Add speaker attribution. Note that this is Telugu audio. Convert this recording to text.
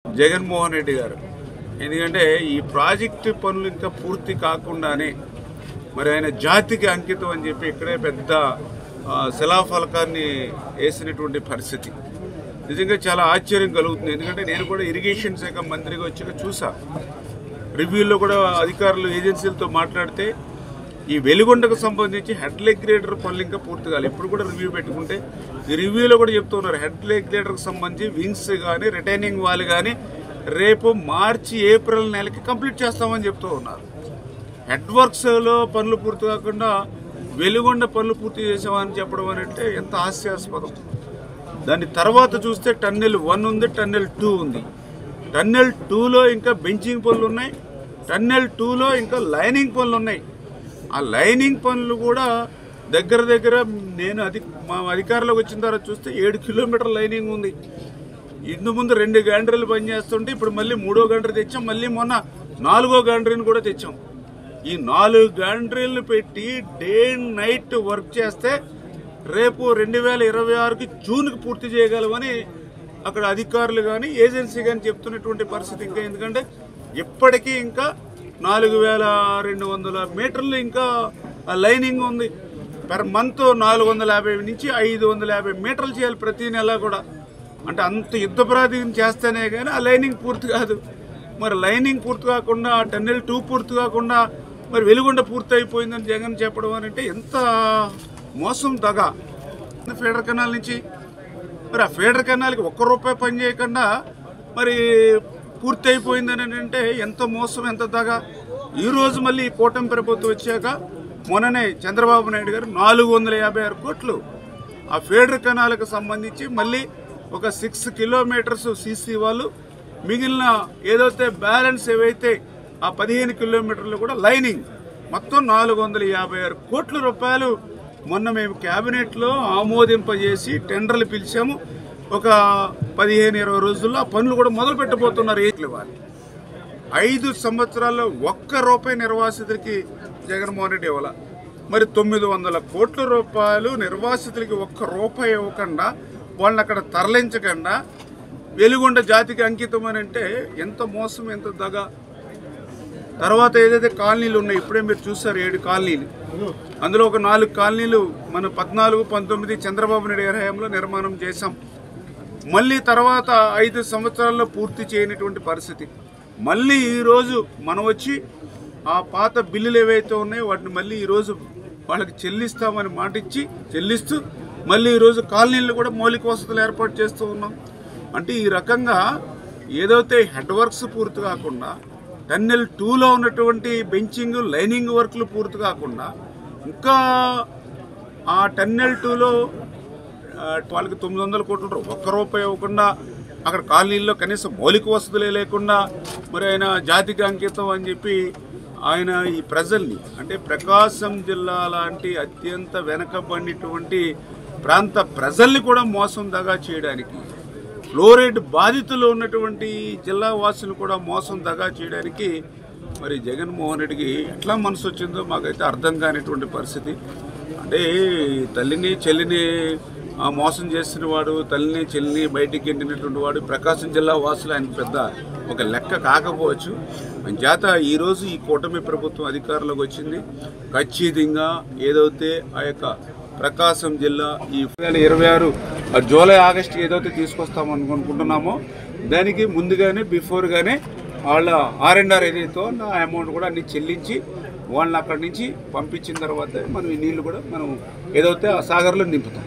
Speaker 1: జగన్మోహన్ రెడ్డి గారు ఎందుకంటే ఈ ప్రాజెక్టు పనులు ఇంకా పూర్తి కాకుండానే మరి ఆయన జాతికి అంకితం అని చెప్పి ఇక్కడే పెద్ద శిలాఫలకాన్ని వేసినటువంటి పరిస్థితి నిజంగా చాలా ఆశ్చర్యం కలుగుతుంది. ఎందుకంటే నేను కూడా ఇరిగేషన్ శాఖ మంత్రిగా వచ్చాక చూసా, రివ్యూలో కూడా అధికారులు ఏజెన్సీలతో మాట్లాడితే ఈ వెలుగొండకు సంబంధించి హెడ్ లెగ్ గ్రేడర్ పనులు ఇంకా పూర్తి కావాలి. ఇప్పుడు కూడా రివ్యూ పెట్టుకుంటే ఈ రివ్యూలో కూడా చెప్తున్నారు హెడ్ లెగ్ గ్రేడర్కి సంబంధించి వింగ్స్ కానీ రిటైనింగ్ వాల్ కానీ రేపు మార్చి ఏప్రిల్ నెలకి కంప్లీట్ చేస్తామని చెప్తూ ఉన్నారు. హెడ్ వర్క్స్లో పనులు పూర్తి కాకుండా వెలుగొండ పనులు పూర్తి చేసామని చెప్పడం అంటే ఎంత హాస్యాస్పదం. దాని తర్వాత చూస్తే టన్నెల్ 1 ఉంది, టన్నెల్ 2 ఉంది. టన్నెల్ 2లో ఇంకా బెంచింగ్ పనులు ఉన్నాయి, టన్నెల్ 2లో ఇంకా లైనింగ్ పనులు ఉన్నాయి. ఆ లైనింగ్ పనులు కూడా దగ్గర నేను మా అధికారంలోకి వచ్చిన తర్వాత చూస్తే 7 కిలోమీటర్ల లైనింగ్ ఉంది. ఇందు ముందు 2 గంటలు పనిచేస్తుంటే ఇప్పుడు మళ్ళీ 3వ గంట తెచ్చాం, మళ్ళీ మొన్న 4వ గంటని కూడా తెచ్చాం. ఈ 4 గంటలు పెట్టి డే అండ్ నైట్ వర్క్ చేస్తే రేపు 2026కి జూన్కి పూర్తి చేయగలమని అక్కడ అధికారులు కానీ ఏజెన్సీ కానీ చెప్తున్నటువంటి పరిస్థితి. ఇంకా ఎందుకంటే ఇప్పటికీ ఇంకా 4200 మీటర్లు ఇంకా లైనింగ్ ఉంది. పర్ మంత్ 450 నుంచి 550 మీటర్లు చేయాలి ప్రతి నెల కూడా. అంటే అంత యుద్ధ ప్రాతినిధ్యం చేస్తేనే కానీ ఆ లైనింగ్ పూర్తి కాదు. మరి లైనింగ్ పూర్తి కాకుండా టన్నెల్ 2 పూర్తి కాకుండా మరి వెలుగొండ పూర్తి అయిపోయిందని జగన్ చెప్పడం అని అంటే ఎంత మోసం దగా. ఫీడర్ కెనాల్ నుంచి మరి ఆ ఫీడర్ కెనాల్కి ₹1 పని చేయకుండా మరి పూర్తి అయిపోయిందని అంటే ఎంత మోసం, ఎంత దగా. ఈరోజు మళ్ళీ కూటమి ప్రభుత్వం వచ్చాక మొన్ననే చంద్రబాబు నాయుడు గారు 456 కోట్లు ఆ ఫీడర్ కెనాల్కి సంబంధించి మళ్ళీ ఒక 6 కిలోమీటర్స్ సీసీ వాళ్ళు, మిగిలిన ఏదైతే బ్యాలెన్స్ ఏవైతే ఆ 15 కిలోమీటర్లు కూడా లైనింగ్ మొత్తం 456 కోట్ల రూపాయలు మొన్న మేము క్యాబినెట్లో ఆమోదింపజేసి టెండర్లు పిలిచాము. ఒక 15-20 రోజుల్లో ఆ పనులు కూడా మొదలు పెట్టబోతున్నారు. ఇవ్వాలి 5 సంవత్సరాల్లో ₹1 నిర్వాసితులకి జగన్మోహన్ రెడ్డి ఇవ్వాల. మరి 900 కోట్ల రూపాయలు నిర్వాసితులకి ₹1 ఇవ్వకుండా వాళ్ళని అక్కడ తరలించకుండా వెలుగొండ జాతికి అంకితం అని అంటే ఎంత మోసం, ఎంత దగా. తర్వాత ఏదైతే కాలనీలు ఉన్నాయి, ఇప్పుడే మీరు చూసారు 7 కాలనీలు, అందులో ఒక 4 కాలనీలు మన 14-19 చంద్రబాబు నాయుడు గారి హయాంలో నిర్మాణం చేశాం. మళ్ళీ తర్వాత 5 సంవత్సరాల్లో పూర్తి చేయనటువంటి పరిస్థితి. మళ్ళీ ఈరోజు మనం వచ్చి ఆ పాత బిల్లులు ఏవైతే ఉన్నాయో వాటిని మళ్ళీ ఈరోజు వాళ్ళకి చెల్లిస్తామని మాట ఇచ్చి చెల్లిస్తూ మళ్ళీ ఈరోజు కాలనీలు కూడా మౌలిక వసతులు ఏర్పాటు చేస్తూ ఉన్నాం. అంటే ఈ రకంగా ఏదైతే హెడ్ వర్క్స్ పూర్తి కాకుండా టన్నెల్ 2లో ఉన్నటువంటి బెంచింగ్ లైనింగ్ వర్క్లు పూర్తి కాకుండా ఇంకా ఆ టన్నెల్ 2లో వాళ్ళకి 900 కోట్ల ₹1 ఇవ్వకుండా అక్కడ కాలనీల్లో కనీసం మౌలిక వసతులే లేకుండా మరి ఆయన జాతికి అంకితం అని చెప్పి ఆయన ఈ ప్రజల్ని, అంటే ప్రకాశం జిల్లా లాంటి అత్యంత వెనకబడినటువంటి ప్రాంత ప్రజల్ని కూడా మోసం దగా చేయడానికి, ఫ్లోరైడ్ బాధితులు ఉన్నటువంటి జిల్లా వాసులు కూడా మోసం దగా చేయడానికి మరి జగన్మోహన్ రెడ్డికి ఎట్లా మనసు వచ్చిందో మాకైతే అర్థం కానిటువంటి పరిస్థితి. అంటే తల్లిని చెల్లిని మోసం చేసిన వాడు, తల్లిని చెల్లిని బయటికి ఎండినటువంటి వాడు ప్రకాశం జిల్లా వాసులు ఆయనకు పెద్ద ఒక లెక్క కాకపోవచ్చు. చేత ఈరోజు ఈ కూటమి ప్రభుత్వం అధికారంలోకి వచ్చింది. ఖచ్చితంగా ఏదైతే ఆ యొక్క ప్రకాశం జిల్లా ఈ 2026 జూలై ఆగస్టు ఏదైతే తీసుకొస్తామనుకుంటున్నామో దానికి ముందుగానే బిఫోర్గానే వాళ్ళ R&R ఏదైతే ఆ అమౌంట్ కూడా అన్ని చెల్లించి వాళ్ళని అక్కడి నుంచి పంపించిన తర్వాత మనం ఈ నీళ్లు కూడా మనం ఏదైతే ఆ సాగర్లో నింపుతాం.